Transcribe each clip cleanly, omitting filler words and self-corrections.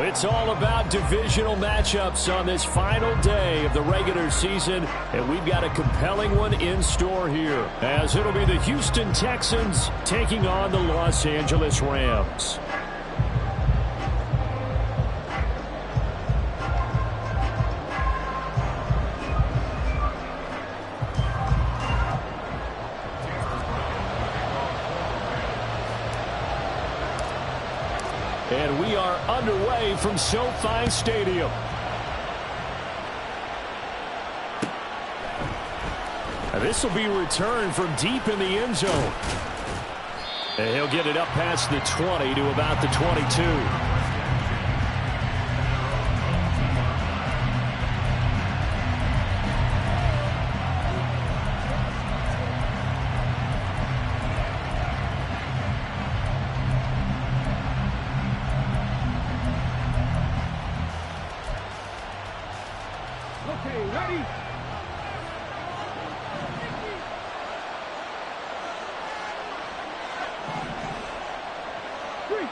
It's all about divisional matchups on this final day of the regular season, and we've got a compelling one in store here, as it'll be the Houston Texans taking on the Los Angeles Rams. And we are underway from SoFi Stadium. And this will be returned from deep in the end zone. And he'll get it up past the 20 to about the 22.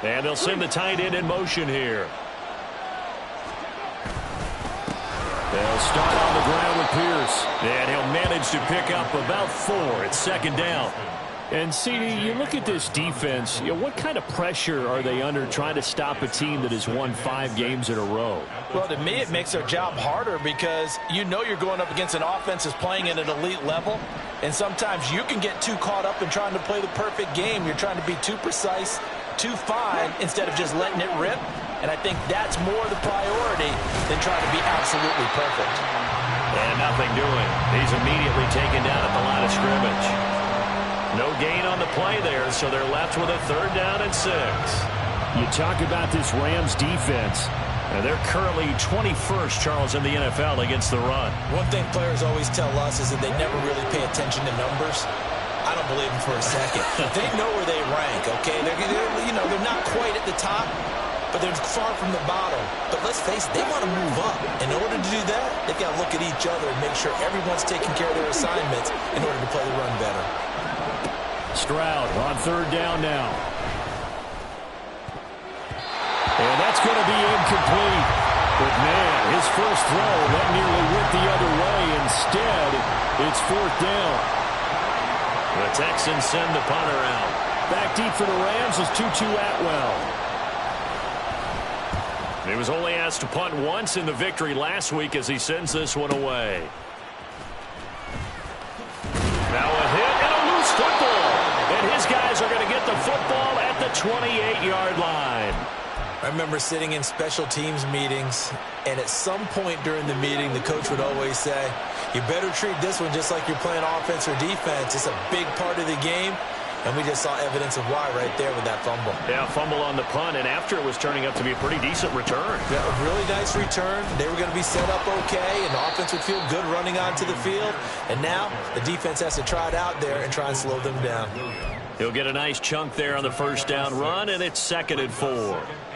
And they'll send the tight end in motion here. They'll start on the ground with Pierce. And he'll manage to pick up about 4. It's second down. And, CD, you look at this defense, what kind of pressure are they under trying to stop a team that has won 5 games in a row? Well, to me, it makes their job harder because you know you're going up against an offense that's playing at an elite level. And sometimes you can get too caught up in trying to play the perfect game. You're trying to be too precise, too fine, instead of just letting it rip. And I think that's more the priority than trying to be absolutely perfect. And nothing doing. He's immediately taken down at the line of scrimmage. No gain on the play there, so they're left with a 3rd down and 6. You talk about this Rams defense. And they're currently 21st, Charles, in the NFL against the run. One thing players always tell us is that they never really pay attention to numbers. I don't believe them for a second. They know where they rank, okay? They're not quite at the top, but they're far from the bottom. But let's face it, they want to move up. In order to do that, they've got to look at each other and make sure everyone's taking care of their assignments in order to play the run better. Stroud on 3rd down now. And that's going to be incomplete. But, man, his first throw, that nearly went the other way. Instead, it's 4th down. The Texans send the punter out. Back deep for the Rams is Tutu Atwell. He was only asked to punt once in the victory last week as he sends this one away. Now a hit and a loose football. And his guys are going to get the football at the 28-yard line. I remember sitting in special teams meetings, and at some point during the meeting, the coach would always say, you better treat this one just like you're playing offense or defense. It's a big part of the game, and we just saw evidence of why right there with that fumble. Yeah, fumble on the punt, and after it was turning up to be a pretty decent return. Yeah, a really nice return. They were going to be set up okay, and the offense would feel good running onto the field, and now the defense has to try it out there and try and slow them down. He'll get a nice chunk there on the 1st down run, and it's 2nd and 4.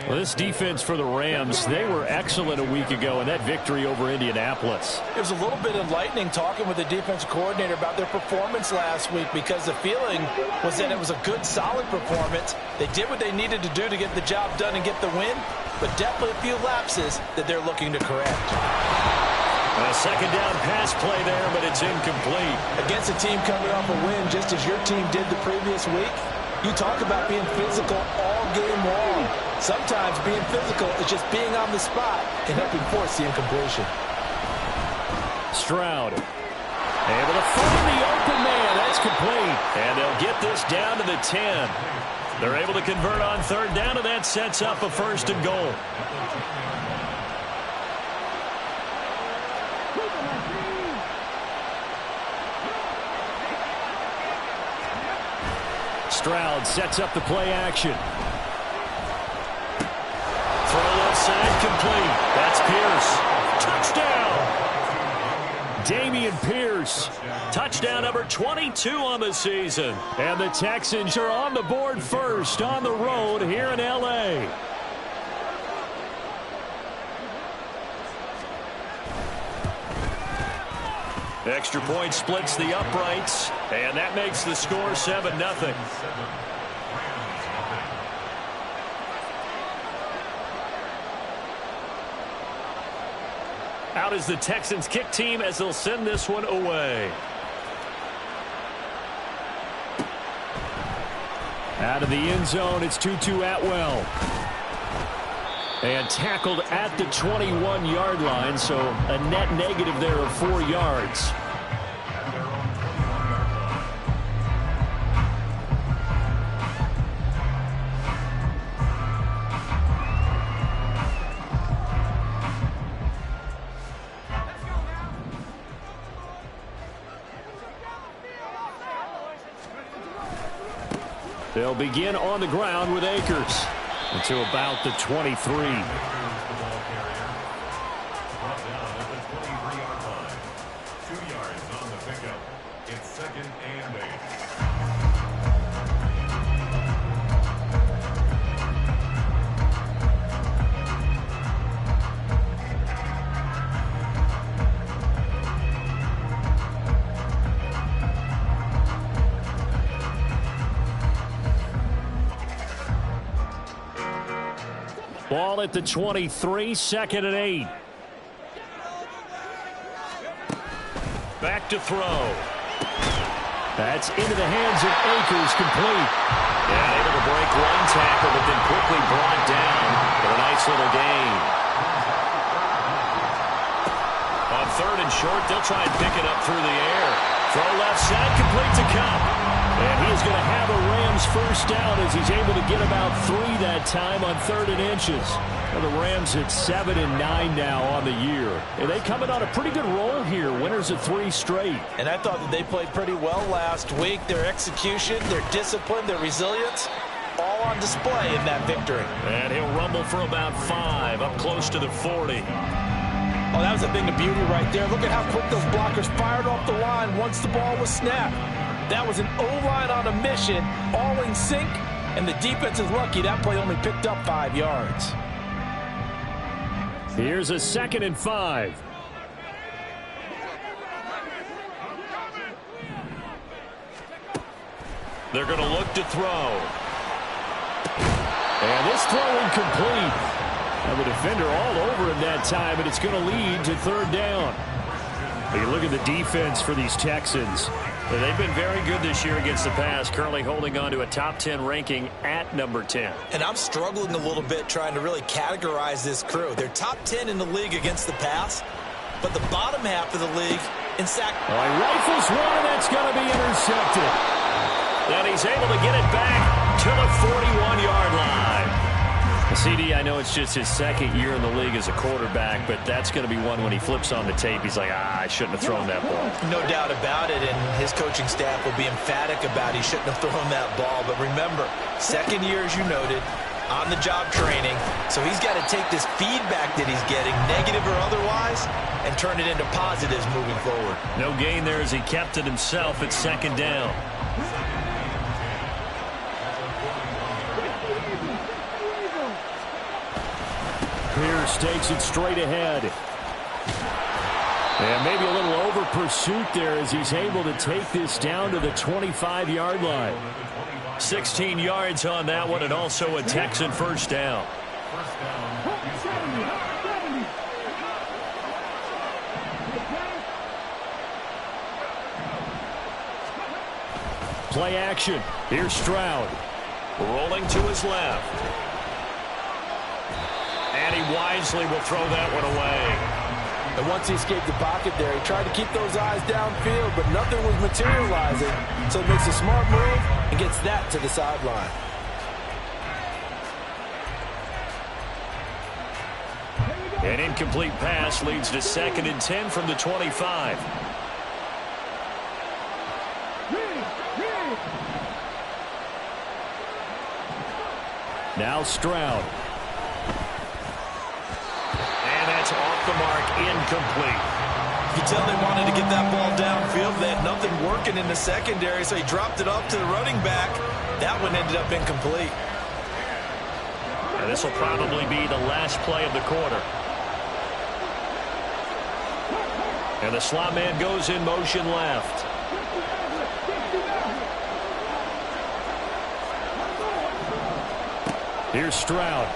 Well, this defense for the Rams, they were excellent a week ago in that victory over Indianapolis. It was a little bit enlightening talking with the defensive coordinator about their performance last week because the feeling was that it was a good, solid performance. They did what they needed to do to get the job done and get the win, but definitely a few lapses that they're looking to correct. A 2nd down pass play there, but it's incomplete. Against a team coming off a win just as your team did the previous week, you talk about being physical all game long. Sometimes being physical is just being on the spot and helping force the incompletion. Stroud able to find the open man. That's complete. And they'll get this down to the 10. They're able to convert on 3rd down, and that sets up a 1st and goal. Stroud sets up the play action. Throw left side complete. That's Pierce. Touchdown! Damian Pierce. Touchdown number 22 on the season. And the Texans are on the board first on the road here in L.A. Extra point splits the uprights, and that makes the score 7-0. Out is the Texans kick team as they'll send this one away. Out of the end zone, it's Tutu Atwell. And tackled at the 21-yard line, so a net negative there of 4 yards. They'll begin on the ground with Akers until about the 23. Ball at the 23, 2nd and 8. Back to throw. That's into the hands of Akers, complete. Yeah, able to break one tackle, but then quickly brought down for a nice little gain. On 3rd and short, they'll try and pick it up through the air. Throw left side, complete to Cup. And he is going to have a Rams first down as he's able to get about 3 that time on 3rd and inches. Well, the Rams at 7-9 now on the year. And they coming on a pretty good roll here. Winners of 3 straight. And I thought that they played pretty well last week. Their execution, their discipline, their resilience, all on display in that victory. And he'll rumble for about 5, up close to the 40. Oh, that was a thing of beauty right there. Look at how quick those blockers fired off the line once the ball was snapped. That was an O-line on a mission, all in sync, and the defense is lucky that play only picked up 5 yards. Here's a 2nd and 5. They're going to look to throw. And this throw incomplete. And the defender all over him that time, and it's going to lead to 3rd down. You look at the defense for these Texans. They've been very good this year against the pass, currently holding on to a top 10 ranking at number 10. And I'm struggling a little bit trying to really categorize this crew. They're top 10 in the league against the pass, but the bottom half of the league in sack. He rifles one, and that's going to be intercepted. And he's able to get it back to the 41-yard line. CD, I know it's just his 2nd year in the league as a quarterback, but that's going to be one when he flips on the tape. He's like, I shouldn't have thrown that ball. No doubt about it, and his coaching staff will be emphatic about he shouldn't have thrown that ball. But remember, 2nd year, as you noted, on-the-job training. So he's got to take this feedback that he's getting, negative or otherwise, and turn it into positives moving forward. No gain there as he kept it himself at 2nd down. Pierce takes it straight ahead. And maybe a little over pursuit there as he's able to take this down to the 25-yard line. 16 yards on that one, and also a Texan first down. Play action. Here's Stroud. Rolling to his left. And he wisely will throw that one away. And once he escaped the pocket there, he tried to keep those eyes downfield, but nothing was materializing. So he makes a smart move and gets that to the sideline. An incomplete pass leads to 2nd and 10 from the 25. Now Stroud. And that's off the mark, incomplete. You tell they wanted to get that ball downfield. They had nothing working in the secondary, so he dropped it up to the running back. That one ended up incomplete. And this will probably be the last play of the quarter. And the slot man goes in motion left. Here's Stroud.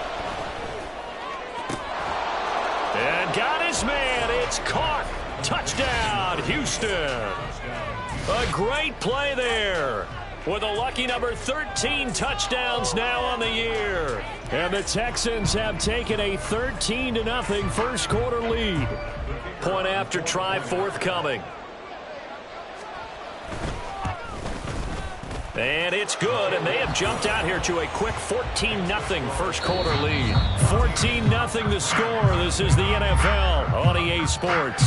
And got his man It's caught. Touchdown, Houston. A great play there. With a lucky number 13 touchdowns now on the year. And the Texans have taken a 13-0 first quarter lead. Point after try forthcoming. And it's good, and they have jumped out here to a quick 14-0 first quarter lead. 14-0 the score. This is the NFL on EA Sports.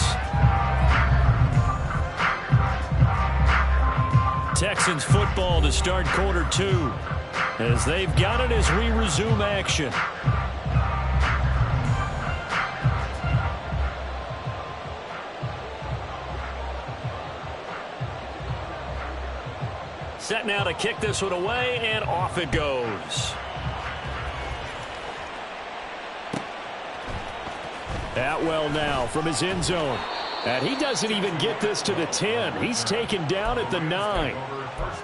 Texans football to start quarter two, as they've got it as we resume action. Set now to kick this one away, and off it goes. Atwell now from his end zone. And he doesn't even get this to the 10. He's taken down at the 9.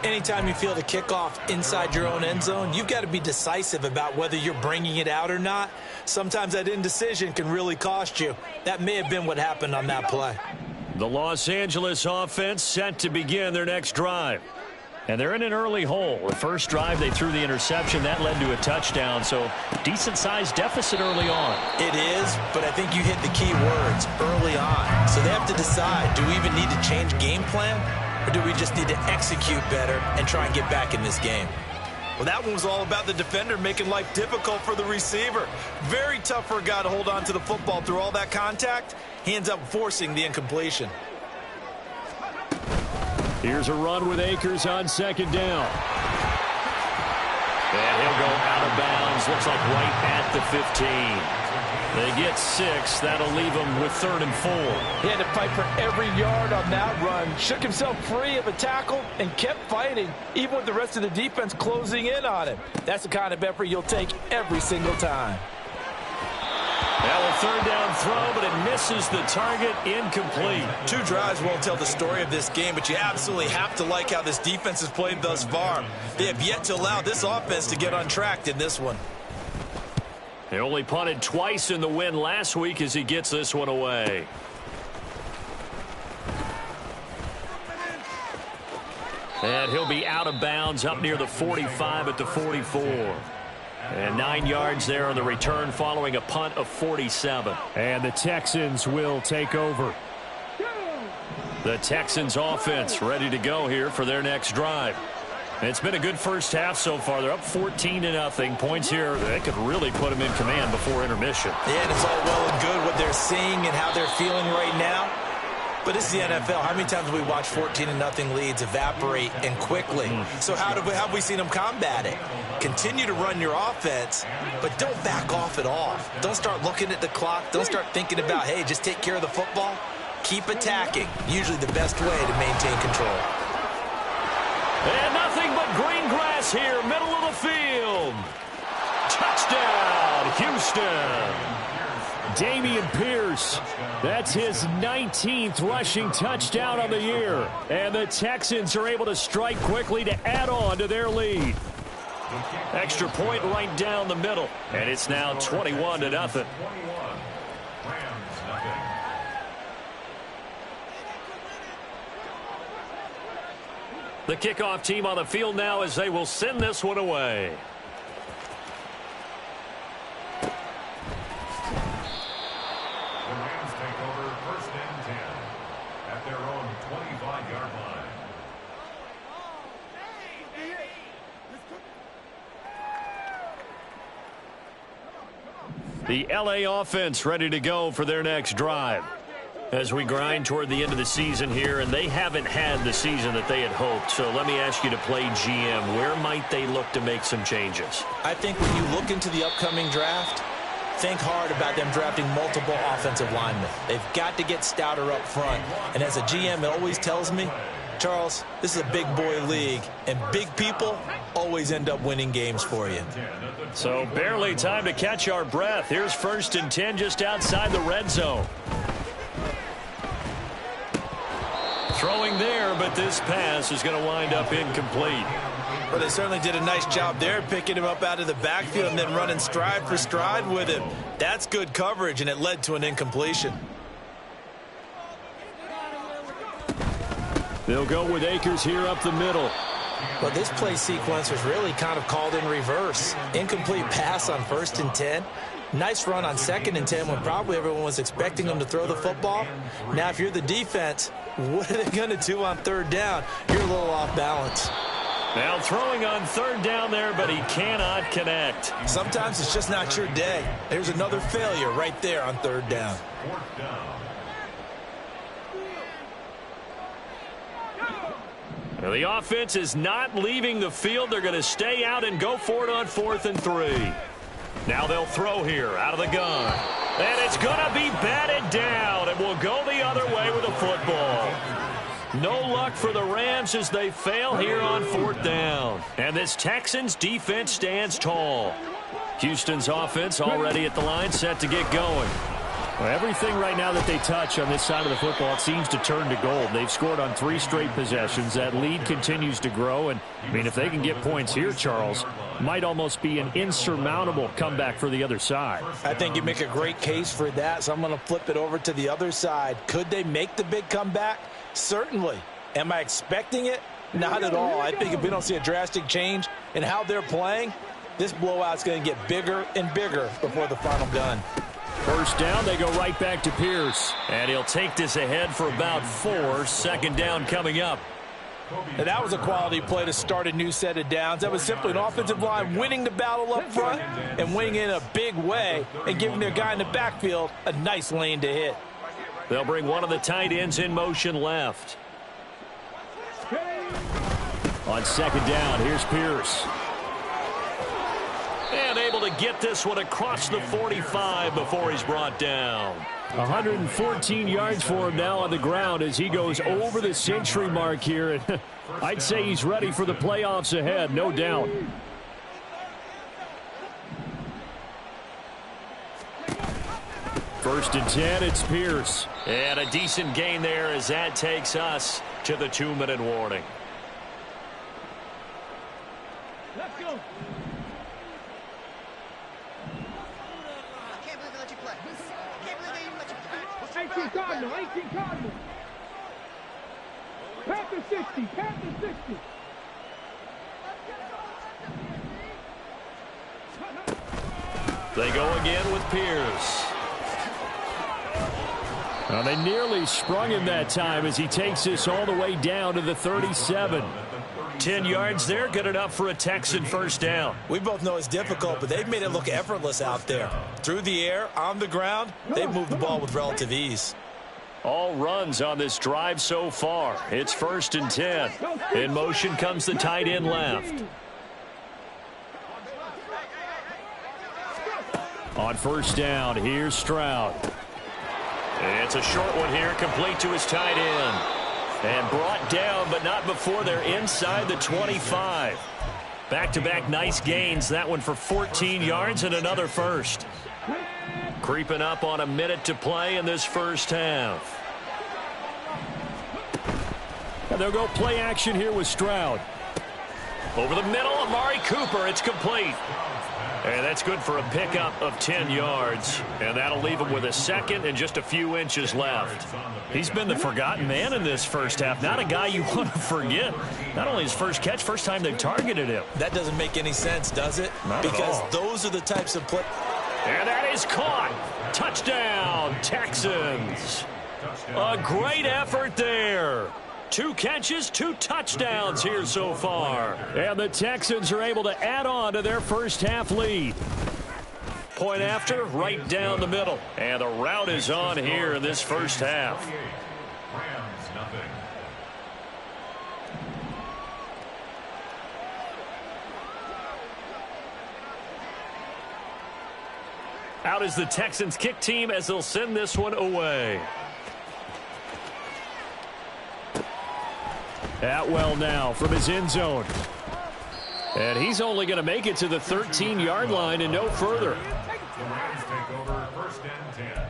Anytime you feel the kickoff inside your own end zone, you've got to be decisive about whether you're bringing it out or not. Sometimes that indecision can really cost you. That may have been what happened on that play. The Los Angeles offense set to begin their next drive. And they're in an early hole. The first drive, they threw the interception. That led to a touchdown, so decent-sized deficit early on. It is, but I think you hit the key words, early on. So they have to decide, do we even need to change game plan, or do we just need to execute better and try and get back in this game? Well, that one was all about the defender making life difficult for the receiver. Very tough for a guy to hold on to the football through all that contact. He ends up forcing the incompletion. Here's a run with Akers on second down. And he'll go out of bounds. Looks like right at the 15. They get 6. That'll leave him with 3rd and 4. He had to fight for every yard on that run. Shook himself free of a tackle and kept fighting, even with the rest of the defense closing in on him. That's the kind of effort you'll take every single time. Now a 3rd down throw, but it misses the target, incomplete. 2 drives won't tell the story of this game, but you absolutely have to like how this defense has played thus far. They have yet to allow this offense to get on track in this one. They only punted twice in the win last week as he gets this one away. And he'll be out of bounds up near the 45 at the 44. And 9 yards there on the return following a punt of 47. And the Texans will take over. The Texans offense ready to go here for their next drive. It's been a good first half so far. They're up 14-0. Points here, they could really put them in command before intermission. Yeah, and it's all well and good what they're seeing and how they're feeling right now. But it's the NFL. How many times have we watched 14-0 leads evaporate and quickly? So how have we seen them combat it? Continue to run your offense, but don't back off at all. Don't start looking at the clock. Don't start thinking about, hey, just take care of the football. Keep attacking. Usually the best way to maintain control. And nothing but green grass here, middle of the field. Touchdown, Houston. Dameon Pierce, that's his 19th rushing touchdown on the year. And the Texans are able to strike quickly to add on to their lead. Extra point right down the middle. And it's now 21-0. The kickoff team on the field now as they will send this one away. The LA offense ready to go for their next drive as we grind toward the end of the season here, and they haven't had the season that they had hoped. So let me ask you to play GM. Where might they look to make some changes? I think when you look into the upcoming draft, think hard about them drafting multiple offensive linemen. They've got to get stouter up front. And as a GM, it always tells me, Charles, this is a big boy league, and big people always end up winning games for you. So barely time to catch our breath. Here's 1st and 10 just outside the red zone. Throwing there, but this pass is going to wind up incomplete. Well, they certainly did a nice job there, picking him up out of the backfield and then running stride for stride with him. That's good coverage, and it led to an incompletion. They'll go with Akers here up the middle. Well, this play sequence was really kind of called in reverse. Incomplete pass on 1st and 10. Nice run on 2nd and 10 when probably everyone was expecting them to throw the football. Now, if you're the defense, what are they going to do on 3rd down? You're a little off balance. Now throwing on 3rd down there, but he cannot connect. Sometimes it's just not your day. There's another failure right there on 3rd down. Now the offense is not leaving the field. They're going to stay out and go for it on 4th and 3. Now they'll throw here out of the gun. And it's going to be batted down, and will go the other way with a football. No luck for the Rams as they fail here on 4th down. And this Texans defense stands tall. Houston's offense already at the line, set to get going. Well, everything right now that they touch on this side of the football, it seems to turn to gold. They've scored on 3 straight possessions. That lead continues to grow. And, I mean, if they can get points here, Charles, might almost be an insurmountable comeback for the other side. I think you make a great case for that, so I'm going to flip it over to the other side. Could they make the big comeback? Certainly. Am I expecting it? Not at all. I think if we don't see a drastic change in how they're playing, this blowout's going to get bigger and bigger before the final gun. 1st down, they go right back to Pierce. And he'll take this ahead for about 4. 2nd down coming up. And that was a quality play to start a new set of downs. That was simply an offensive line winning the battle up front and winning in a big way and giving their guy in the backfield a nice lane to hit. They'll bring one of the tight ends in motion left. On 2nd down, here's Pierce. And able to get this one across the 45 before he's brought down. 114 yards for him now on the ground as he goes over the century mark here. I'd say he's ready for the playoffs ahead, no doubt. First and 10, it's Pierce. And a decent gain there as that takes us to the 2-minute warning. Let's go. 18 Cardinal, 18 Cardinal. Panther 60, Panther 60. They go again with Pierce. Well, they nearly sprung him that time as he takes this all the way down to the 37. 10 yards there, good enough for a Texan 1st down. We both know it's difficult, but they've made it look effortless out there. Through the air, on the ground, they've moved the ball with relative ease. All runs on this drive so far. It's 1st and 10. In motion comes the tight end left. On 1st down, here's Stroud. It's a short one here, complete to his tight end. And brought down, but not before they're inside the 25. Back-to-back nice gains. That one for 14 yards and another first. Creeping up on a minute to play in this 1st half. And they'll go play action here with Stroud. Over the middle, Amari Cooper. It's complete. And that's good for a pickup of 10 yards. And that'll leave him with a 2nd and just a few inches left. He's been the forgotten man in this 1st half. Not a guy you want to forget. Not only his first catch, first time they've targeted him. That doesn't make any sense, does it? Not because at all. Those are the types of play. And that is caught. Touchdown, Texans. A great effort there. 2 catches, 2 touchdowns here so far. And the Texans are able to add on to their 1st half lead. Point after, right down the middle. And the route is on here in this 1st half. Out is the Texans kick team as they'll send this one away. Atwell now from his end zone. And he's only going to make it to the 13-yard line and no further. The Rams take over 1st and 10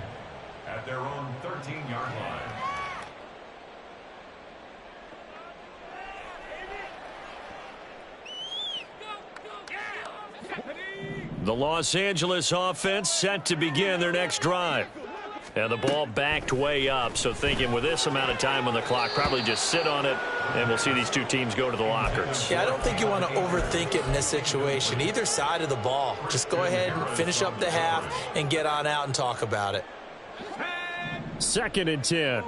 at their own 13-yard line. The Los Angeles offense set to begin their next drive. And the ball backed way up, so thinking with this amount of time on the clock, probably just sit on it, and we'll see these two teams go to the lockers. Yeah, I don't think you want to overthink it in this situation. Either side of the ball. Just go ahead and finish up the half and get on out and talk about it. 2nd and 10.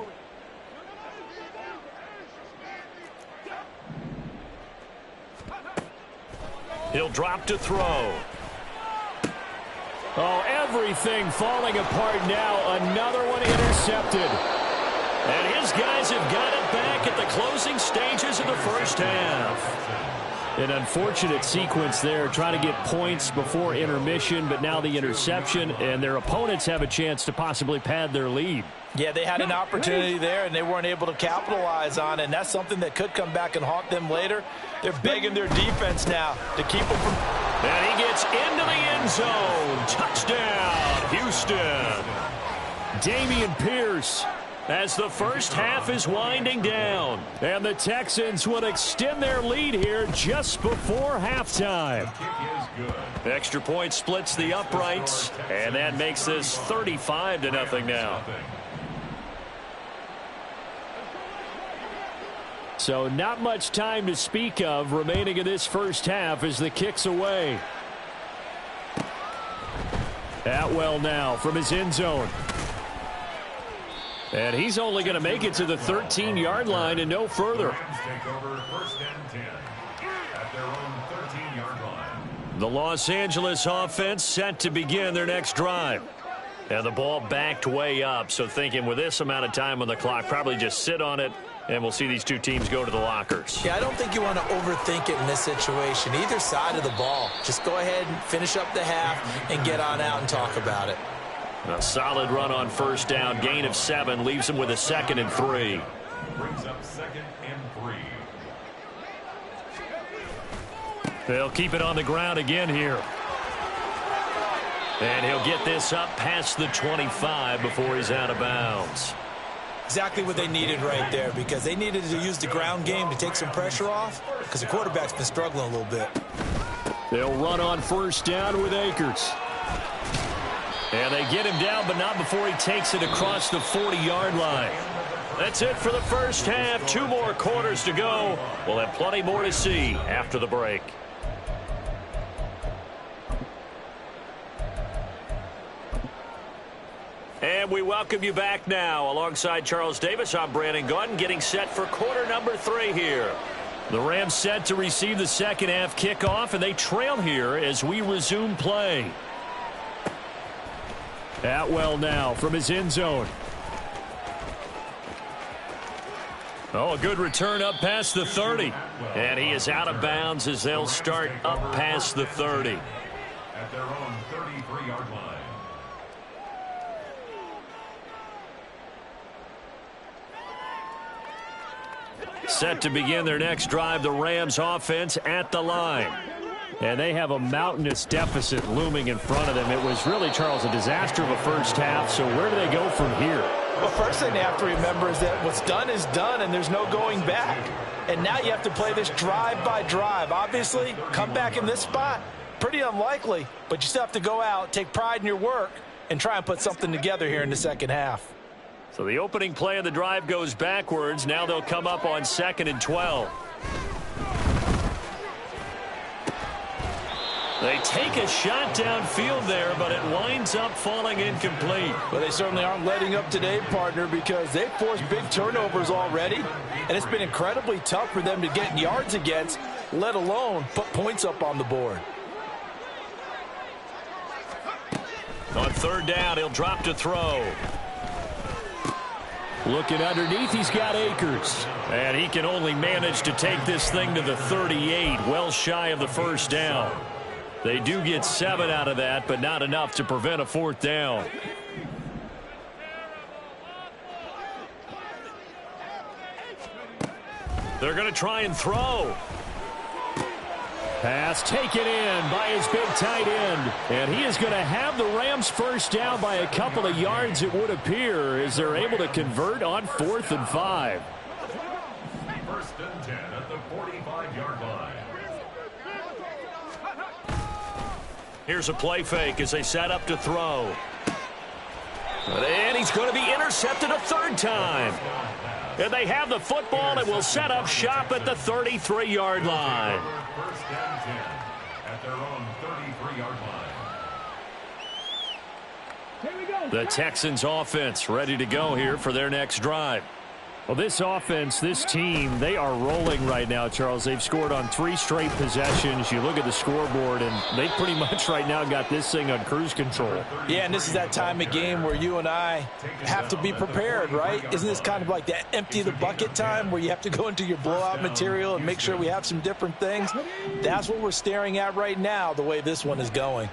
He'll drop to throw. Oh, everything falling apart now. Another one intercepted. And his guys have got it back at the closing stages of the first half. An unfortunate sequence there, trying to get points before intermission, but now the interception, and their opponents have a chance to possibly pad their lead. Yeah, they had an opportunity there, and they weren't able to capitalize on it, and that's something that could come back and haunt them later. They're begging their defense now to keep them from... And he gets into the end zone. Touchdown, Houston. Dameon Pierce as the first half is winding down. And the Texans would extend their lead here just before halftime. Extra point splits the uprights, and that makes this 35-0 now. So not much time to speak of remaining in this first half as the kick's away. Atwell now from his end zone. And he's only going to make it to the 13-yard line and no further. Take over 1st and 10 at their own 13-yard line. The Los Angeles offense set to begin their next drive. And the ball backed way up, so thinking with this amount of time on the clock, probably just sit on it, and we'll see these two teams go to the lockers. Yeah, I don't think you want to overthink it in this situation. Either side of the ball. Just go ahead and finish up the half and get on out and talk about it. A solid run on first down. Gain of 7 leaves him with a 2nd and 3. Brings up 2nd and 3. They'll keep it on the ground again here. And he'll get this up past the 25 before he's out of bounds. Exactly what they needed right there, because they needed to use the ground game to take some pressure off, because the quarterback's been struggling a little bit. They'll run on first down with Akers. And they get him down, but not before he takes it across the 40-yard line. That's it for the first half. 2 more quarters to go. We'll have plenty more to see after the break. And we welcome you back now. Alongside Charles Davis, I'm Brandon Gaudin, getting set for quarter number 3 here. The Rams set to receive the second half kickoff, and they trail here as we resume play. Atwell now from his end zone. Oh, a good return up past the 30. And he is out of bounds as they'll start up past the 30. At their own 33-yard line. Set to begin their next drive, the Rams offense at the line. And they have a mountainous deficit looming in front of them. It was really, Charles, a disaster of a first half. So where do they go from here? Well, first thing they have to remember is that what's done is done, and there's no going back. And now you have to play this drive by drive. Obviously, come back in this spot, pretty unlikely, but you still have to go out, take pride in your work, and try and put something together here in the second half. So the opening play of the drive goes backwards. Now they'll come up on 2nd and 12. They take a shot downfield there, but it winds up falling incomplete. Well, they certainly aren't letting up today, partner, because they've forced big turnovers already, and it's been incredibly tough for them to get yards against, let alone put points up on the board. On 3rd down, he'll drop to throw. Looking underneath, he's got Akers. And he can only manage to take this thing to the 38, well shy of the first down. They do get 7 out of that, but not enough to prevent a 4th down. They're going to try and throw. Pass taken in by his big tight end. And he is going to have the Rams first down by a couple of yards, it would appear, as they're able to convert on 4th and 5. 1st and 10 at the 45-yard line. Here's a play fake as they set up to throw. And he he's going to be intercepted a third time. And they have the football and will set up shop at the 33-yard line. First and 10 at their own 33-yard line. Here we go. The Texans offense ready to go here for their next drive. Well, this offense, this team, they are rolling right now, Charles. They've scored on 3 straight possessions. You look at the scoreboard, and they pretty much right now got this thing on cruise control. Yeah, and this is that time of game where you and I have to be prepared, right? Isn't this kind of like that empty the bucket time where you have to go into your blowout material and make sure we have some different things? That's what we're staring at right now, the way this one is going.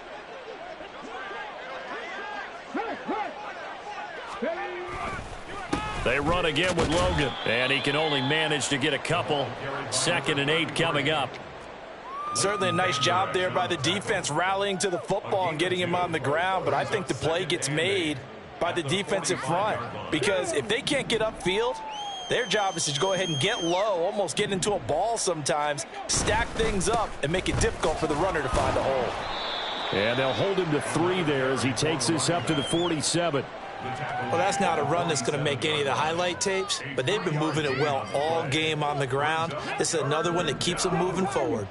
They run again with Logan, and he can only manage to get a couple. 2nd and 8 coming up. Certainly a nice job there by the defense rallying to the football and getting him on the ground, but I think the play gets made by the defensive front because if they can't get upfield, their job is to go ahead and get low, almost get into a ball sometimes, stack things up, and make it difficult for the runner to find a hole. And they'll hold him to 3 there as he takes this up to the 47. Well, that's not a run that's going to make any of the highlight tapes, but they've been moving it well all game on the ground. This is another one that keeps them moving forward.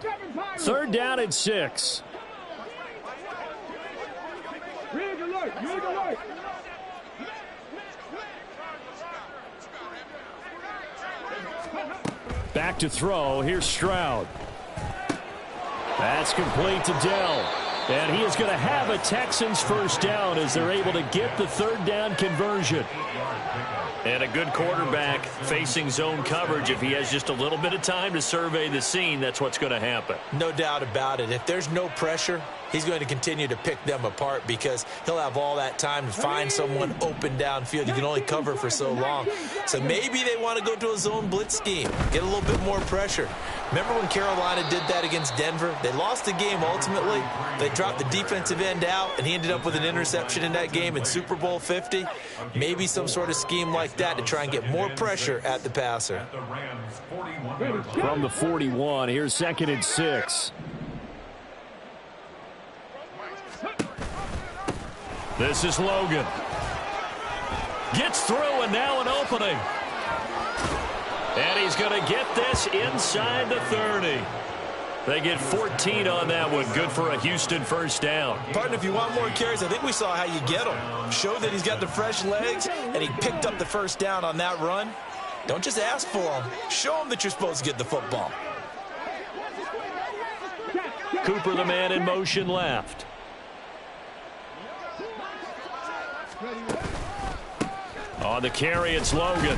3rd down and 6. Rig alert. Rig alert. Back to throw. Here's Stroud. That's complete to Dell. And he is going to have a Texans first down as they're able to get the 3rd down conversion. And a good quarterback facing zone coverage. If he has just a little bit of time to survey the scene, that's what's going to happen. No doubt about it. If there's no pressure, he's going to continue to pick them apart because he'll have all that time to find someone open downfield. You can only cover for so long. So maybe they want to go to a zone blitz scheme, get a little bit more pressure. Remember when Carolina did that against Denver? They lost the game ultimately. They dropped the defensive end out, and he ended up with an interception in that game in Super Bowl 50. Maybe some sort of scheme like that to try and get more pressure at the passer. From the 41, here's 2nd and 6. This is Logan. Gets through, and now an opening. And he's going to get this inside the 30. They get 14 on that one. Good for a Houston first down. Partner, if you want more carries, I think we saw how you get him. Show that he's got the fresh legs, and he picked up the first down on that run. Don't just ask for him. Show him that you're supposed to get the football. Cooper, the man in motion left. On the carry, it's Logan.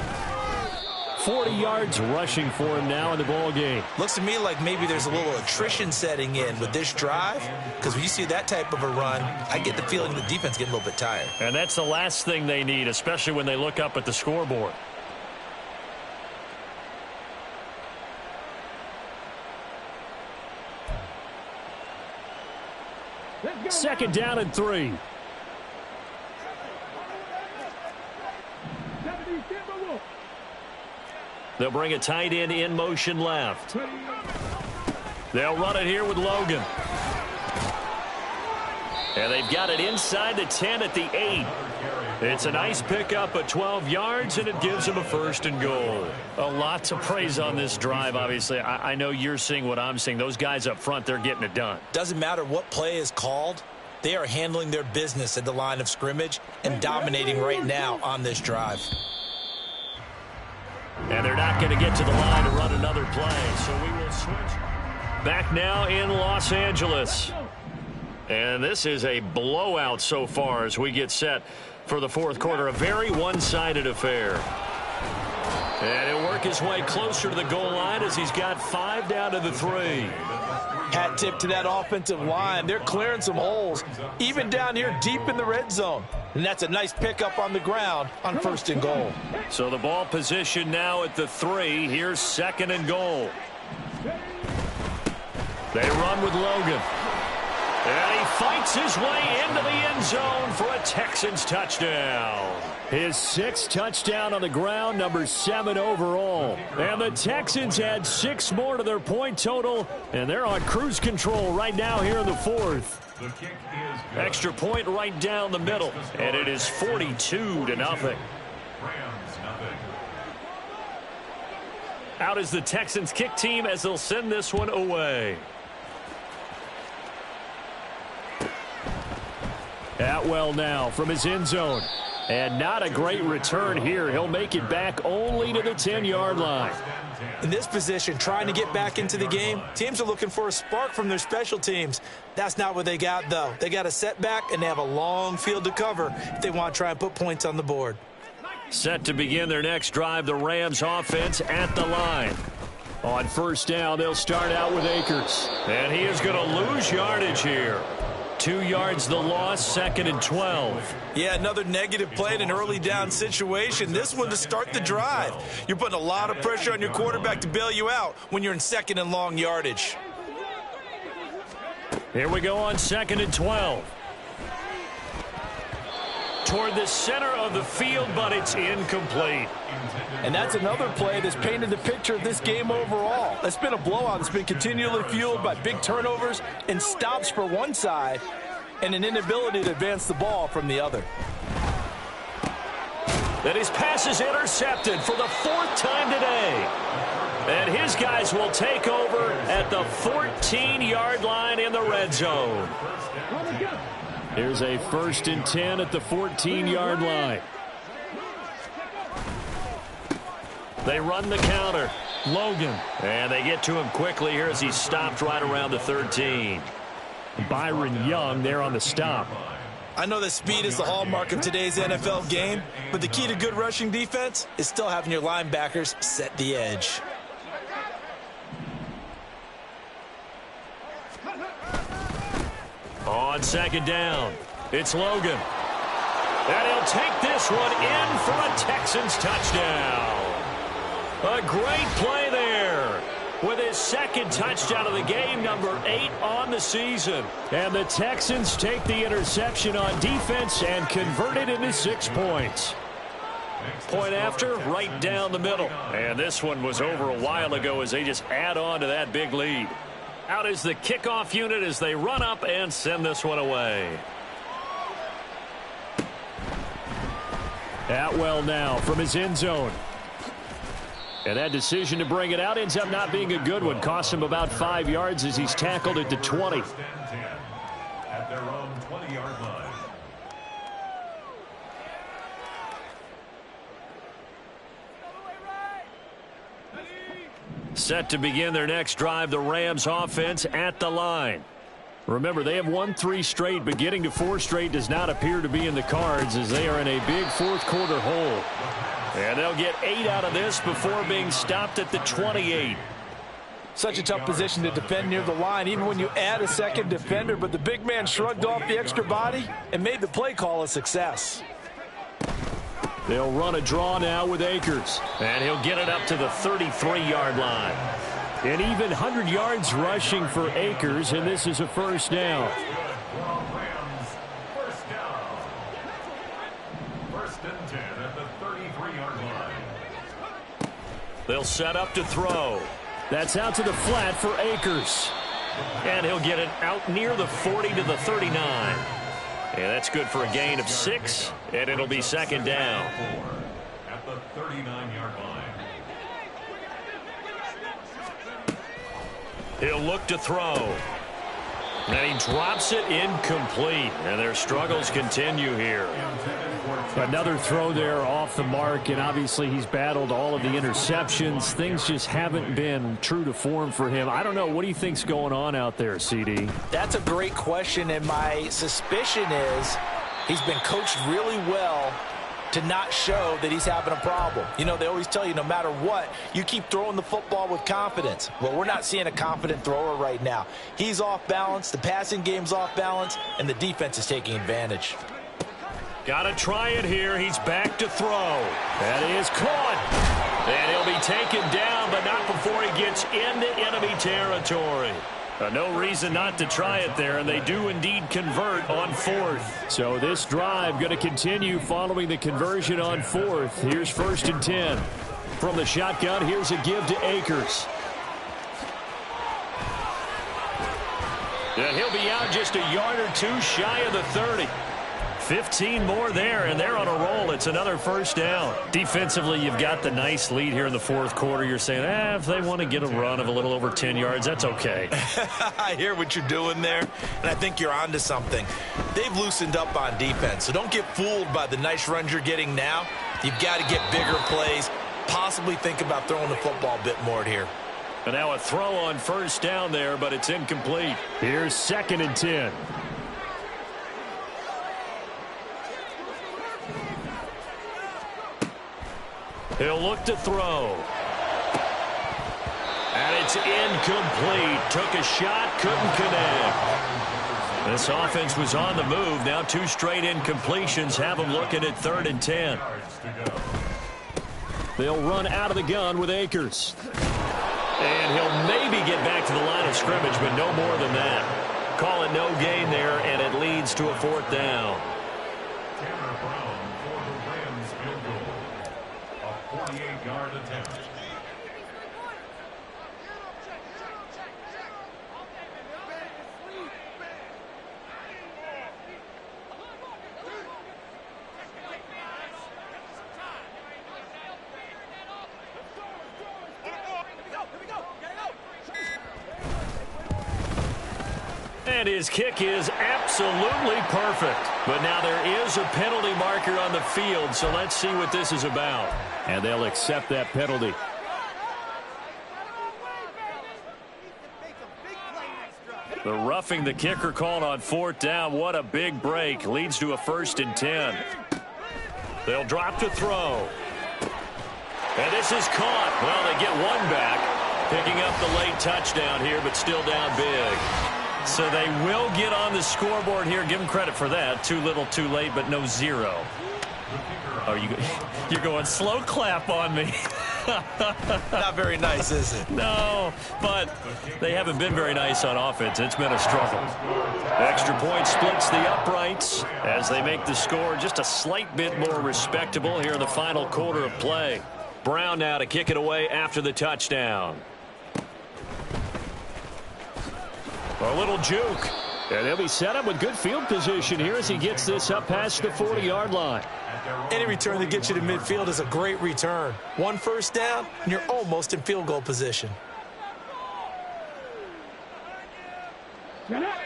40 yards rushing for him now in the ball game. Looks to me like maybe there's a little attrition setting in with this drive, because when you see that type of a run, I get the feeling the defense getting a little bit tired. And that's the last thing they need, especially when they look up at the scoreboard. Second down and 3. They'll bring a tight end in motion left. They'll run it here with Logan. And they've got it inside the 10 at the 8. It's a nice pickup at 12 yards, and it gives them a 1st and goal. A lot to praise on this drive, obviously. I know you're seeing what I'm seeing. Those guys up front, they're getting it done. Doesn't matter what play is called. They are handling their business at the line of scrimmage and dominating right now on this drive. And they're not going to get to the line to run another play, so we will switch. Back now in Los Angeles. And this is a blowout so far as we get set for the 4th quarter. A very one-sided affair. And he'll work his way closer to the goal line as he's got 5 down to the 3. Hat tip to that offensive line. They're clearing some holes, even down here deep in the red zone. And that's a nice pickup on the ground on 1st and goal. So the ball position now at the 3. Here's 2nd and goal. They run with Logan. And he fights his way into the end zone for a Texans touchdown. His 6th touchdown on the ground, number 7 overall. And the Texans add 6 more to their point total, and they're on cruise control right now here in the 4th. The kick is good. Extra point right down the middle, and it is 42-0. Rams, nothing. Out is the Texans kick team as they'll send this one away. Atwell now from his end zone. And not a great return here. He'll make it back only to the 10-yard line. In this position, trying to get back into the game, teams are looking for a spark from their special teams. That's not what they got, though. They got a setback, and they have a long field to cover if they want to try and put points on the board. Set to begin their next drive, the Rams offense at the line. On first down, they'll start out with Akers. And he is going to lose yardage here. 2 yards the loss, 2nd and 12. Yeah, another negative play in an early down situation. This one to start the drive. You're putting a lot of pressure on your quarterback to bail you out when you're in 2nd and long yardage. Here we go on 2nd and 12. Toward the center of the field, but it's incomplete. And that's another play that's painted the picture of this game overall. It's been a blowout. It's been continually fueled by big turnovers and stops for one side and an inability to advance the ball from the other. That his pass is intercepted for the 4th time today. And his guys will take over at the 14-yard line in the red zone. Here's a 1st and 10 at the 14-yard line. They run the counter. Logan. And they get to him quickly here as he's stopped right around the 13. Byron Young there on the stop. I know that speed is the hallmark of today's NFL game, but the key to good rushing defense is still having your linebackers set the edge. On 2nd down, it's Logan. And he'll take this one in for a Texans touchdown. A great play there with his 2nd touchdown of the game, number 8 on the season. And the Texans take the interception on defense and convert it into 6 points. Point after, right down the middle. And this one was over a while ago as they just add on to that big lead. Out is the kickoff unit as they run up and send this one away. Atwell now from his end zone. And that decision to bring it out ends up not being a good one. Costs him about 5 yards as he's tackled at the 20. At their own 20-yard line. Set to begin their next drive, the Rams offense at the line. Remember, they have won 3 straight, but getting to 4 straight does not appear to be in the cards as they are in a big 4th quarter hole. And they'll get 8 out of this before being stopped at the 28. Such a tough position to defend near the line, even when you add a 2nd defender, but the big man shrugged off the extra body and made the play call a success. They'll run a draw now with Akers. And he'll get it up to the 33-yard line. An even 100 yards rushing for Akers, and this is a 1st down. Rams, 1st down. 1st and 10 at the 33-yard line. They'll set up to throw. That's out to the flat for Akers. And he'll get it out near the 40 to the 39. And that's good for a gain of 6, and it'll be 2nd down. At the 39-yard line. He'll look to throw. And he drops it incomplete. And their struggles continue here. Another throw there off the mark, and obviously he's battled all of the interceptions. Things just haven't been true to form for him. I don't know. What do you think's going on out there, CD? That's a great question, and my suspicion is he's been coached really well to not show that he's having a problem. You know, they always tell you no matter what, you keep throwing the football with confidence. Well, we're not seeing a confident thrower right now. He's off balance, the passing game's off balance, and the defense is taking advantage. Got to try it here. He's back to throw. That is caught. And he'll be taken down, but not before he gets into enemy territory. No reason not to try it there, and they do indeed convert on 4th. So this drive going to continue following the conversion on 4th. Here's 1st and 10. From the shotgun, here's a give to Akers. And he'll be out just a yard or two shy of the 30. 15 more there, and they're on a roll. It's another first down. Defensively, you've got the nice lead here in the fourth quarter. You're saying, if they want to get a run of a little over 10 yards, that's okay. I hear what you're doing there, and I think you're onto something. They've loosened up on defense, so don't get fooled by the nice runs you're getting now. You've got to get bigger plays, possibly think about throwing the football a bit more here. And now a throw on first down there, but it's incomplete. Here's 2nd and 10. He'll look to throw. And it's incomplete. Took a shot, couldn't connect. This offense was on the move. Now 2 straight incompletions have them looking at 3rd and 10. They'll run out of the gun with Akers. And he'll maybe get back to the line of scrimmage, but no more than that. Call it no gain there, and it leads to a 4th down. For the Rams field goal. A 48-yard attempt. And his kick is absolutely perfect. But now there is a penalty marker on the field, so let's see what this is about. And they'll accept that penalty. The roughing the kicker called on 4th down. What a big break. Leads to a 1st and 10. They'll drop to throw. And this is caught. Well, they get one back. Picking up the late touchdown here, but still down big. So they will get on the scoreboard here. Give them credit for that. Too little, too late, but no 0. Oh, you're going slow clap on me. Not very nice, is it? No, but they haven't been very nice on offense. It's been a struggle. Extra point splits the uprights as they make the score just a slight bit more respectable here in the final quarter of play. Brown now to kick it away after the touchdown. A little juke. And he'll be set up with good field position here as he gets this up past the 40-yard line. Any return that gets you to midfield is a great return. 1 first down, and you're almost in field goal position. Get out.